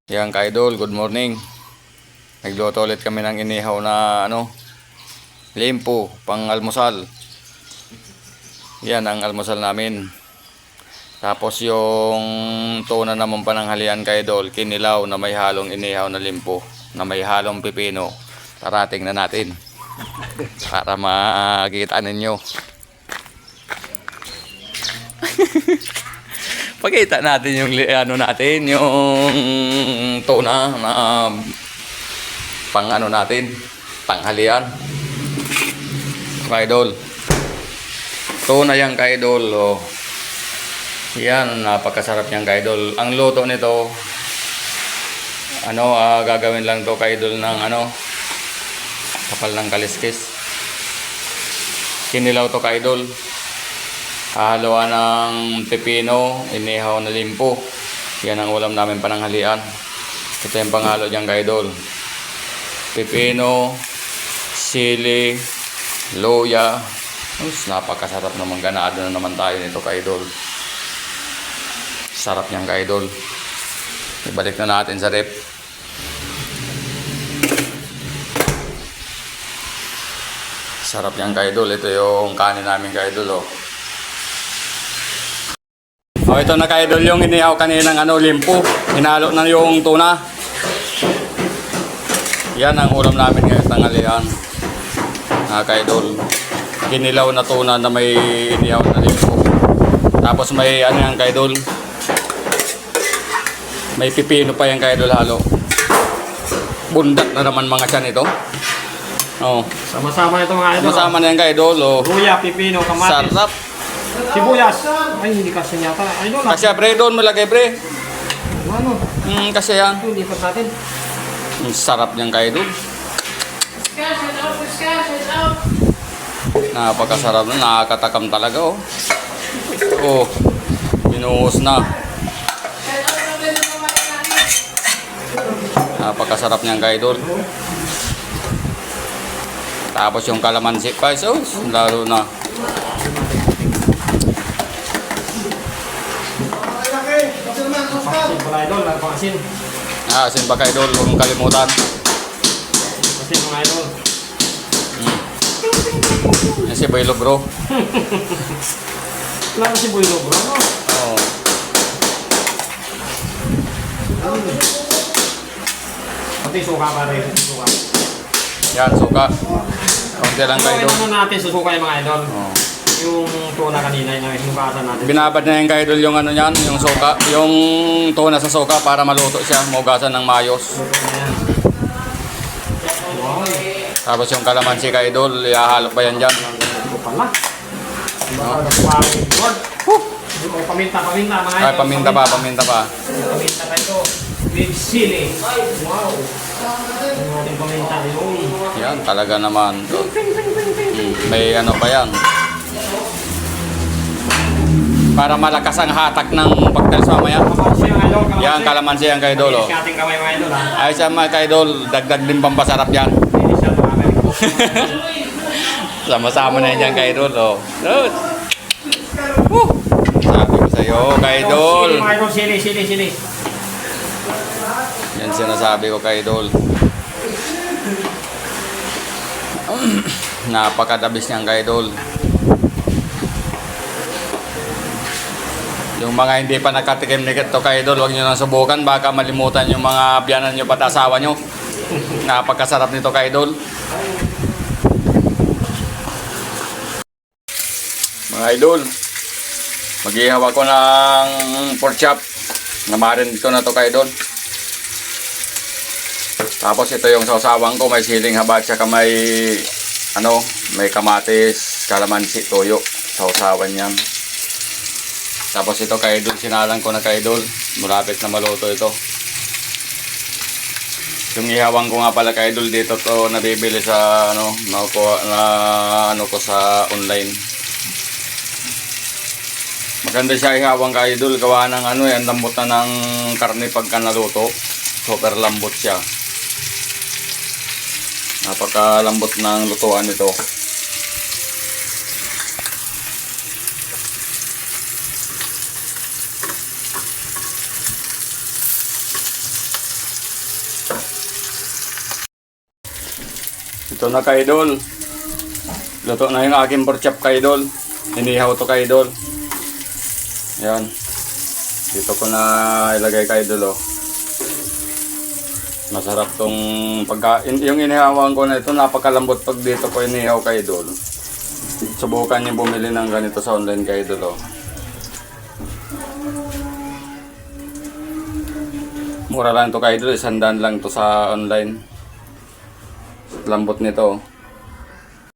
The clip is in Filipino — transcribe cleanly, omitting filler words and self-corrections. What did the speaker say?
Yan ka-idol, good morning. Nagluto ulit kami ng inihaw na limpo, pang almusal. Yan ang almusal namin. Tapos yung tuna naman pananghalian ka-idol, kinilaw na may halong inihaw na limpo, na may halong pipino. Tara, tingnan natin. Para makita ninyo. Pakita natin yung yung tuna na natin, panghalian. Ka-idol. Tuna yan ka-idol. Oh. Yan, napakasarap niyang ka-idol. Ang luto nito, gagawin lang to ka-idol ng kapal ng kaliskis. Kinilaw to ka-idol. Haluan ng pepino, inihaw na limpo. Yan ang ulam namin pananghalian. Ito yung panghalo dyan ka-idol. Pepino, sili, luya. Napakasarap naman, ganado na naman tayo nito ka-idol. Sarap niyang ka-idol. Ibalik na natin sa rep. Sarap niyang ka-idol. Ito yung kanin namin ka-idol. Ito na ka-idol yung inihaw kaninang limpo. Hinalo na yung tuna. Yan ang ulam namin ngayon tanghalian. Ka-idol. Kinilaw na tuna na may inihaw na limpo. Tapos may yan ka-idol. May pipino pa yan ka-idol halo. Bundak na naman mga tiyan ito. Oh. Sama-sama ito mga idol. Sama-sama na yan ka-idol. Luya, pipino, kamatis. Sarap. Sibuyas. Ay, hindi kasi yata. Idol. Kasi bre, doon mo lagay bre. Ano? Kasi yan. Hindi pa natin. Sarap niyang ka-idol. Napakasarap na, nakakatakam talaga binuhos na. Napakasarap niyang ka-idol. Tapos yung kalamansi pa, lalo na. Asin ba ka-idol? Huwag mong kalimutan. Asin mga idol. Yan si Boylo bro. Wala si Boylo bro. Oo. Pati suka pa rin. Suka. Yan, suka. Kaunti lang ka-idol. Ito natin susuka yung mga idol. Oo. Yung tuna kanina, yung hinugasan natin. Binabad na yung ka-idol yung yan, yung suka, yung tuna sa suka para maluto siya, mugasan ng mayos. Wow. Tapos yung kalamansi ka-idol, ihahalo pa yan dyan. Ito pala. Paminta mga idol. Ay, paminta pa. Paminta pa ito. With sili. Wow. Yung ating paminta yun. Yan, talaga naman. May pa yan. Para malakas ang hatak ng pagdalas mamaya. Yan, kalamansi yan ka-idol. Ating kamay mga idol ha. Ay siya mga ka-idol, dagdag din pampasarap yan. Sama-sama na yan ka-idol. Sabi ko sa'yo, ka-idol. Sili. Yan sinasabi ko ka-idol. Napakadabis niyang ka-idol. Yung mga hindi pa nakatikim ni ito ka-idol, huwag nyo nang subukan. Baka malimutan yung mga biyanan nyo pati asawa nyo. Napakasarap nito ka-idol. Mga idol, mag-ihaw ako ng pork chop. Namarin ko na to ka-idol. Tapos ito yung sausawan ko. May siling haba at saka may kamatis, kalamansi, toyo. Sausawan yan. Tapos ito ka-idol, sinalang ko na ka-idol. Malapit na maluto ito. Yung ihawang ko nga pala ka-idol dito to nabibili sa ko sa online. Maganda siya ihawang ka-idol, gawa ng ang lambot na ng karne pagka naluto. Super lambot siya. Napakalambot ng lutuan nito. Ito na ka-idol. Luto na yung aking pork chop ka-idol. Inihaw to ka-idol. Yan. Dito ko na ilagay ka-idol oh. Masarap tong pagkain. Yung inihawan ko na ito, napakalambot pag dito ko inihaw ka-idol. Subukan niyo bumili ng ganito sa online ka-idol oh. Mura lang to ka-idol, 100 lang to sa online. Lambot nito.